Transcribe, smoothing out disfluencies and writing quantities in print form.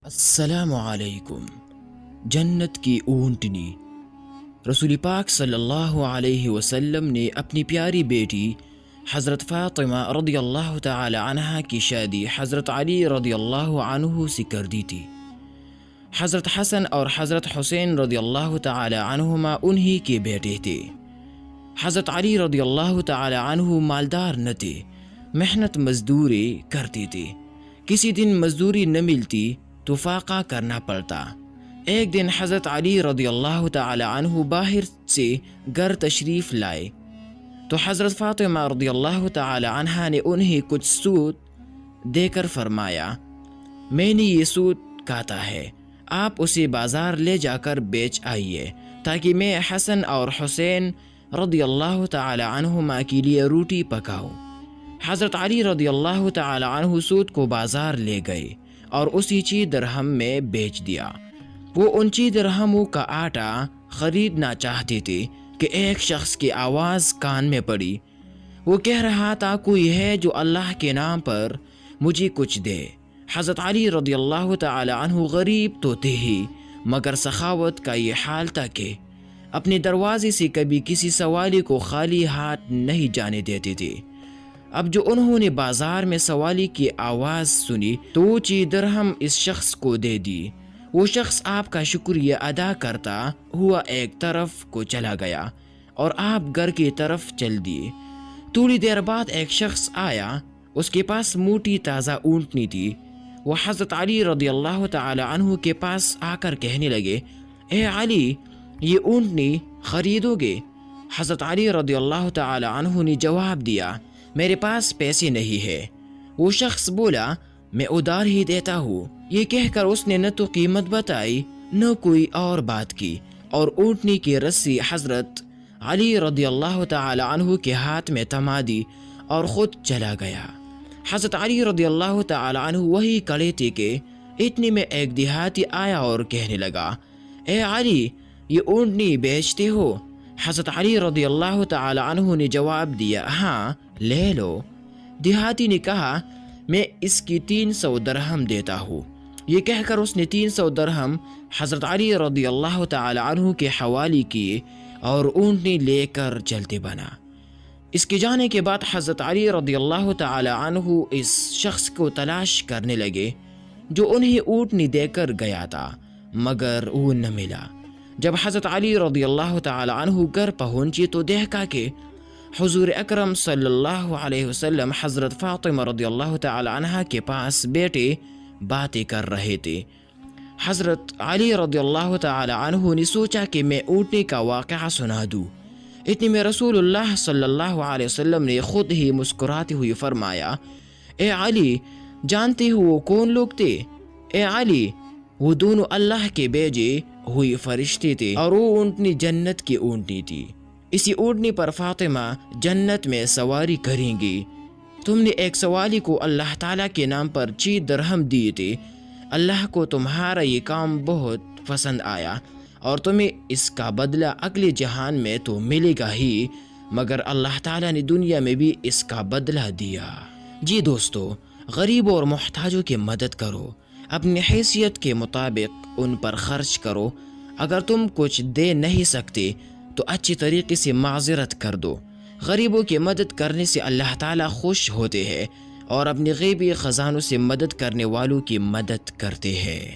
السلام علیکم۔ جنت کی اونٹنی رسول پاک صلی اللہ علیہ وسلم نے اپنی پیاری بیٹی حضرت فاطمہ رضی اللہ تعالی عنہا کی شادی حضرت علی رضی اللہ عنہ سے کر دی تھی۔ حضرت حسن اور حضرت حسین رضی اللہ تعالی عنہما انہی کے بیٹے تھے۔ حضرت علی رضی اللہ تعالی عنہ مالدار نہ تھے، محنت مزدوری کرتے تھے۔ کسی دن مزدوری نہ ملتی تو فاقہ کرنا پڑتا۔ ایک دن حضرت علی رضی اللہ تعالی عنہ باہر سے گھر تشریف لائے تو حضرت فاطمہ رضی اللہ تعالی عنہ نے انہیں کچھ سوت دے کر فرمایا، میں نے یہ سوت کاتا ہے، آپ اسے بازار لے جا کر بیچ آئیے تاکہ میں حسن اور حسین رضی اللہ تعالی عنہما کے لیے روٹی پکاؤں۔ حضرت علی رضی اللہ تعالی عنہ سوت کو بازار لے گئے اور اسی چی درہم میں بیچ دیا۔ وہ ان چی درہموں کا آٹا خریدنا چاہتے تھے کہ ایک شخص کی آواز کان میں پڑی۔ وہ کہہ رہا تھا، کوئی ہے جو اللہ کے نام پر مجھے کچھ دے۔ حضرت علی رضی اللہ تعالی عنہ غریب تو تھے ہی، مگر سخاوت کا یہ حال تھا کہ اپنے دروازے سے کبھی کسی سوالی کو خالی ہاتھ نہیں جانے دیتے تھے۔ اب جو انہوں نے بازار میں سوالی کی آواز سنی تو وہ چی درہم اس شخص کو دے دی۔ وہ شخص آپ کا شکریہ ادا کرتا ہوا ایک طرف کو چلا گیا اور آپ گھر کی طرف چل دیے۔ تھوڑی دیر بعد ایک شخص آیا، اس کے پاس موٹی تازہ اونٹنی تھی۔ وہ حضرت علی رضی اللہ تعالی عنہ کے پاس آ کر کہنے لگے، اے علی، یہ اونٹنی خریدو گے؟ حضرت علی رضی اللہ تعالی عنہ نے جواب دیا، میرے پاس پیسے نہیں ہے۔ وہ شخص بولا، میں ادھار ہی دیتا ہوں۔ یہ کہہ کر اس نے نہ تو قیمت بتائی نہ کوئی اور بات کی، اور اونٹنی کی رسی حضرت علی رضی اللہ تعالی عنہ کے ہاتھ میں تھما دی اور خود چلا گیا۔ حضرت علی رضی اللہ تعالی عنہ وہی کھڑے تھے کہ اتنے میں ایک دیہاتی آیا اور کہنے لگا، اے علی، یہ اونٹنی بیچتے ہو؟ حضرت علی رضی اللہ تعالی عنہ نے جواب دیا، ہاں لے لو۔ دیہاتی نے کہا، میں اس کی 300 درہم دیتا ہوں۔ یہ کہہ کر اس نے 300 درہم حضرت علی رضی اللہ تعالی عنہ کے حوالے کیے اور اونٹنی لے کر چلتے بنا۔ اس کے جانے کے بعد حضرت علی رضی اللہ تعالی عنہ اس شخص کو تلاش کرنے لگے جو انہیں اونٹنی دے کر گیا تھا، مگر وہ نہ ملا۔ جب حضرت علی رضی اللہ تعالی عنہ گھر پہنچے تو دیکھا کہ حضور اکرم صلی اللہ علیہ وسلم حضرت فاطمہ رضی اللہ تعالی عنہ کے پاس بیٹھے باتیں کر رہے تھے۔ حضرت علی رضی اللہ تعالی عنہ نے سوچا کہ میں اونٹنی کا واقعہ سنا دوں۔ اتنے میں رسول اللہ صلی اللہ علیہ وسلم نے خود ہی مسکراتے ہوئے فرمایا، اے علی، جانتے ہو وہ کون لوگ تھے؟ اے علی، وہ دونوں اللہ کے بھیجے ہوئے فرشتے تھے اور وہ اونٹنی جنت کی اونٹنی تھی۔ اسی اونٹنی پر فاطمہ جنت میں سواری کریں گی۔ تم نے ایک سوالی کو اللہ تعالیٰ کے نام پر 6 درہم دیے تھے۔ اللہ کو تمہارا یہ کام بہت پسند آیا اور تمہیں اس کا بدلہ اگلے جہان میں تو ملے گا ہی، مگر اللہ تعالیٰ نے دنیا میں بھی اس کا بدلہ دیا۔ جی دوستو، غریبوں اور محتاجوں کی مدد کرو، اپنی حیثیت کے مطابق ان پر خرچ کرو۔ اگر تم کچھ دے نہیں سکتے تو اچھی طریقے سے معذرت کر دو۔ غریبوں کی مدد کرنے سے اللہ تعالیٰ خوش ہوتے ہیں اور اپنے غیبی خزانوں سے مدد کرنے والوں کی مدد کرتے ہیں۔